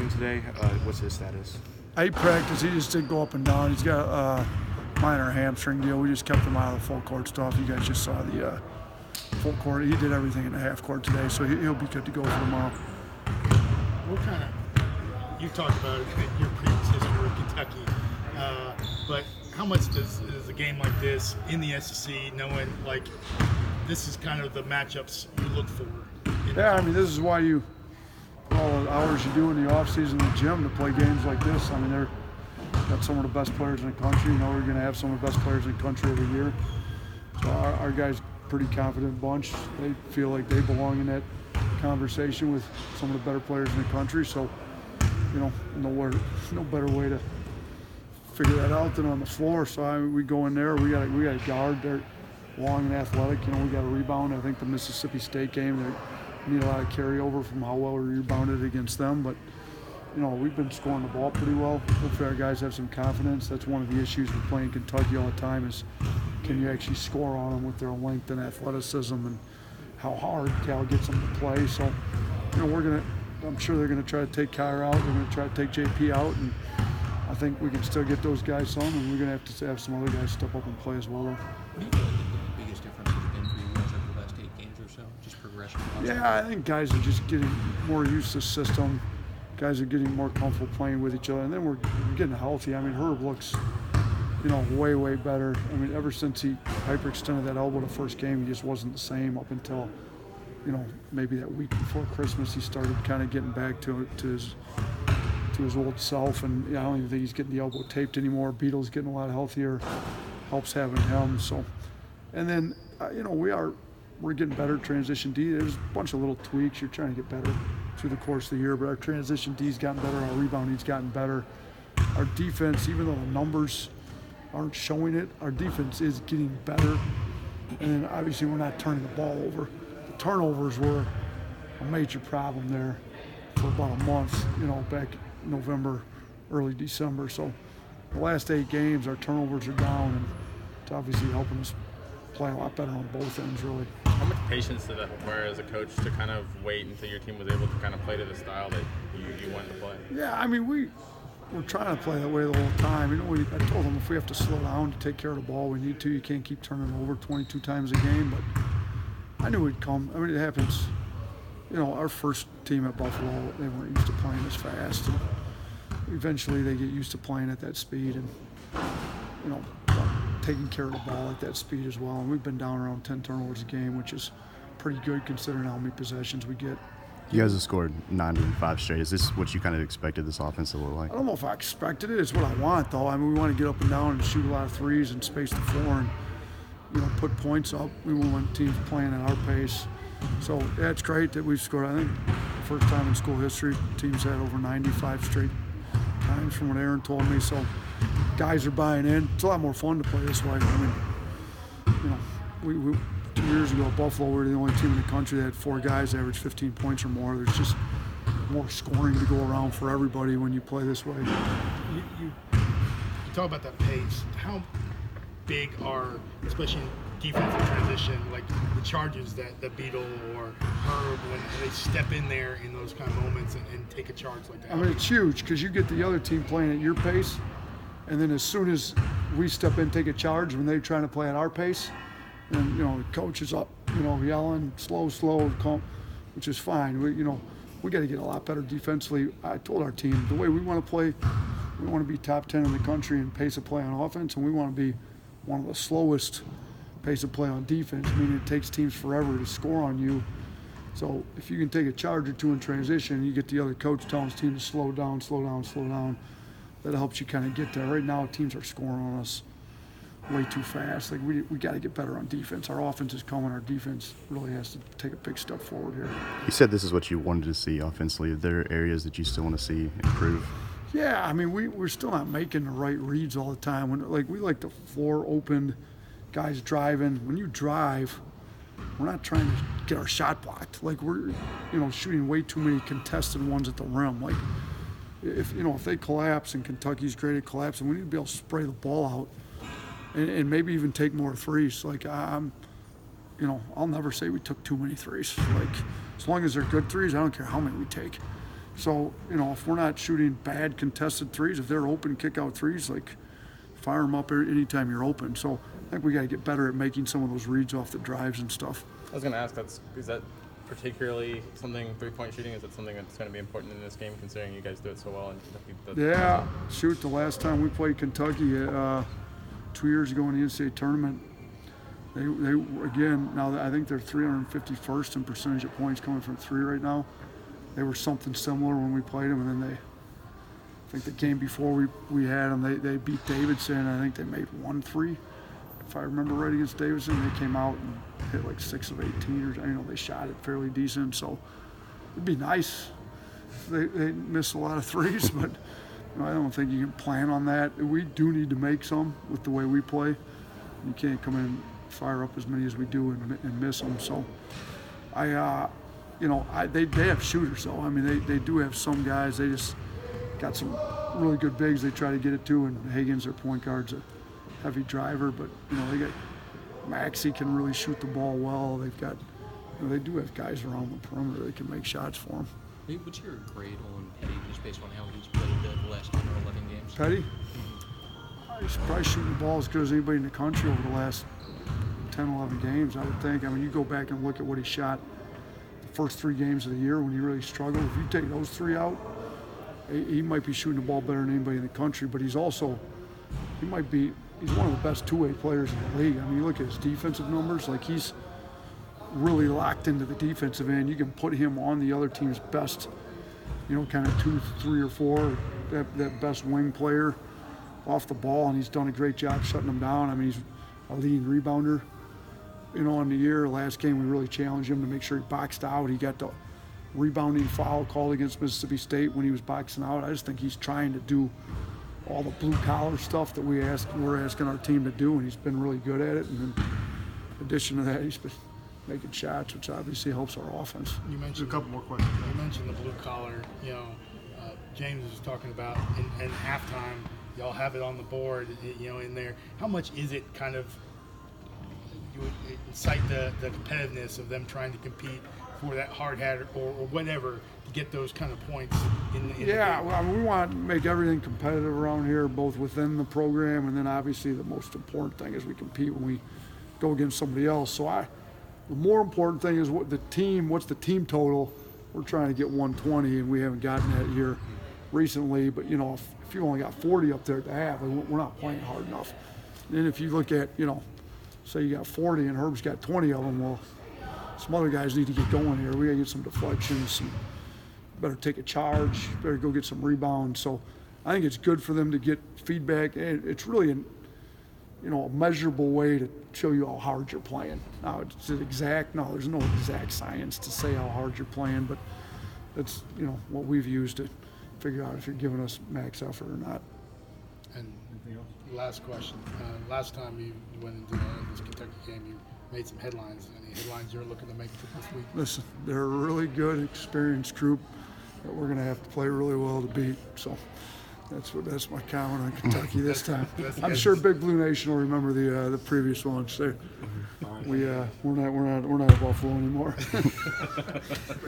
training today. What's his status? He practiced. He just didn't go up and down. He's got a minor hamstring deal. We just kept him out of the full court stuff. You guys just saw the full court. He did everything in the half court today, so he'll be good to go for tomorrow. What kind of, you talked about your previous history with Kentucky, but how much does a game like this in the SEC, knowing like this is kind of the matchups you look for? Yeah, I mean, this is why you, all the hours you do in the offseason in the gym to play games like this. I mean, they're got some of the best players in the country. You know, we're going to have some of the best players in the country every year. So our guys, pretty confident bunch. They feel like they belong in that conversation with some of the better players in the country. So, you know, no better way to figure that out than on the floor. So I mean, we go in there. We got a guard. They're long and athletic. You know, we got a rebound. I think the Mississippi State game, they need a lot of carryover from how well we rebounded against them. But you know, we've been scoring the ball pretty well. Hopefully our guys have some confidence. That's one of the issues with playing Kentucky all the time is can you actually score on them with their length and athleticism and how hard Cal gets them to play. So, you know, I'm sure they're going to try to take Kyra out. They're going to try to take JP out. And I think we can still get those guys some, and we're going to have some other guys step up and play as well. What do you feel like the biggest difference has been for you guys over the last 8 games or so? Just progression? Yeah, I think guys are just getting more used to the system. Guys are getting more comfortable playing with each other, and then we're getting healthy. I mean, Herb looks, you know, way better. I mean, ever since he hyperextended that elbow the first game, he just wasn't the same up until, you know, maybe that week before Christmas. He started kind of getting back to his old self, and I don't even think he's getting the elbow taped anymore. Beetle's getting a lot healthier, helps having him. So, and then you know, we're getting better transition D. There's a bunch of little tweaks. You're trying to get better through the course of the year, but our transition D's gotten better, our rebounding's gotten better. Our defense, even though the numbers aren't showing it, our defense is getting better. And then obviously we're not turning the ball over. The turnovers were a major problem there for about a month, you know, back in November, early December. So the last 8 games, our turnovers are down, and it's obviously helping us play a lot better on both ends, really. How much patience did that require as a coach to kind of wait until your team was able to kind of play to the style that you wanted to play? Yeah, I mean, we're trying to play that way the whole time. You know, I told them if we have to slow down to take care of the ball, we need to. You can't keep turning it over 22 times a game, but I knew it'd come. I mean, it happens. You know, our first team at Buffalo, they weren't used to playing as fast. And eventually they get used to playing at that speed and, you know, taking care of the ball at that speed as well. And we've been down around 10 turnovers a game, which is pretty good considering how many possessions we get. You guys have scored 9 in 5 straight. Is this what you kind of expected this offense to look like? I don't know if I expected it. It's what I want, though. I mean, we want to get up and down and shoot a lot of threes and space the floor and, you know, put points up. We want teams playing at our pace. So, yeah, it's great that we've scored. I think the first time in school history, teams had over 95 straight times from what Aaron told me. So, guys are buying in. It's a lot more fun to play this way. I mean, you know, we 2 years ago at Buffalo, we were the only team in the country that had 4 guys that averaged 15 points or more. There's just more scoring to go around for everybody when you play this way. You talk about that pace. How big are, especially in defensive transition, like the charges that the Beetle or Herb, when they step in there in those kind of moments and take a charge like that? I mean, it's huge because you get the other team playing at your pace, and then as soon as we step in and take a charge when they're trying to play at our pace, and, you know, the coach is up, you know, yelling, slow, calm, which is fine. We got to get a lot better defensively. I told our team, the way we want to play, we want to be top 10 in the country in pace of play on offense, and we want to be one of the slowest pace of play on defense, meaning it takes teams forever to score on you. So if you can take a charge or 2 in transition, you get the other coach telling his team to slow down, that helps you kind of get there. Right now, teams are scoring on us way too fast. Like we got to get better on defense. Our offense is coming. Our defense really has to take a big step forward here. You said this is what you wanted to see offensively. Are there areas that you still want to see improve? Yeah, I mean, we're still not making the right reads all the time. We like the floor opened, guys driving. When you drive, we're not trying to get our shot blocked. Like we're, you know, shooting way too many contested ones at the rim. Like if they collapse, and Kentucky's great at collapsing, we need to be able to spray the ball out. And maybe even take more threes. Like I'll never say we took too many threes. Like as long as they're good threes, I don't care how many we take. So, you know, if we're not shooting bad contested threes, if they're open kick out threes, like fire them up anytime you're open. So I think we got to get better at making some of those reads off the drives and stuff. I was going to ask, is that particularly something, three-point shooting, is it something that's going to be important in this game, considering you guys do it so well? And Yeah, shoot, the last time we played Kentucky 2 years ago in the NCAA tournament, they again, now I think they're 351st in percentage of points coming from three right now. They were something similar when we played them, and then I think the game before we had them, they beat Davidson. I think they made 1 3, if I remember right, against Davidson. They came out and hit like 6 of 18, or they shot it fairly decent. So it'd be nice if they miss a lot of threes, but I don't think you can plan on that. We do need to make some with the way we play. You can't come in and fire up as many as we do and miss them. So they have shooters though. I mean, they do have some guys. They just got some really good bigs they try to get it to, and Hagen's their point guard's a heavy driver, but they got Maxey can really shoot the ball well. They've got they do have guys around the perimeter that can make shots for them. Hey, what's your grade on Petty, just based on how he's played the last 10 or 11 games? Petty? He's probably shooting the ball as good as anybody in the country over the last 10, 11 games, I would think. I mean, you go back and look at what he shot the first 3 games of the year when he really struggled. If you take those 3 out, he might be shooting the ball better than anybody in the country, but he's one of the best two-way players in the league. I mean, you look at his defensive numbers, like he's really locked into the defensive end. You can put him on the other team's best, kind of 2, 3, or 4, that best wing player off the ball, and he's done a great job shutting them down. I mean, he's a leading rebounder, on the year. Last game, we really challenged him to make sure he boxed out. He got the rebounding foul called against Mississippi State when he was boxing out. I just think he's trying to do all the blue-collar stuff that we're asking our team to do, and he's been really good at it. And in addition to that, he's been making shots, which obviously helps our offense. You mentioned A couple more questions. You mentioned the blue collar. James was talking about in halftime. Y'all have it on the board, in there. How much is it kind of? You would incite the competitiveness of them trying to compete for that hard hat or whatever to get those kind of points in the game. Well, I mean, we want to make everything competitive around here, both within the program, and then obviously the most important thing is we compete when we go against somebody else. So the more important thing is what's the team total. We're trying to get 120, and we haven't gotten that here recently. But if you only got 40 up there at the half, we're not playing hard enough. And then if you look at say you got 40 and Herb's got 20 of them, well, some other guys need to get going here. We got to get some deflections, better take a charge, better go get some rebounds. So I think it's good for them to get feedback. And it's really a measurable way to show you how hard you're playing. Now, is it exact? No, there's no exact science to say how hard you're playing, but that's what we've used to figure out if you're giving us max effort or not. And last question. Last time you went into this Kentucky game, you made some headlines. Any headlines you're looking to make for this week? Listen, they're a really good, experienced group that we're going to have to play really well to beat. So that's my comment on Kentucky this time. I'm sure Big Blue Nation will remember the previous ones. We're not Buffalo anymore.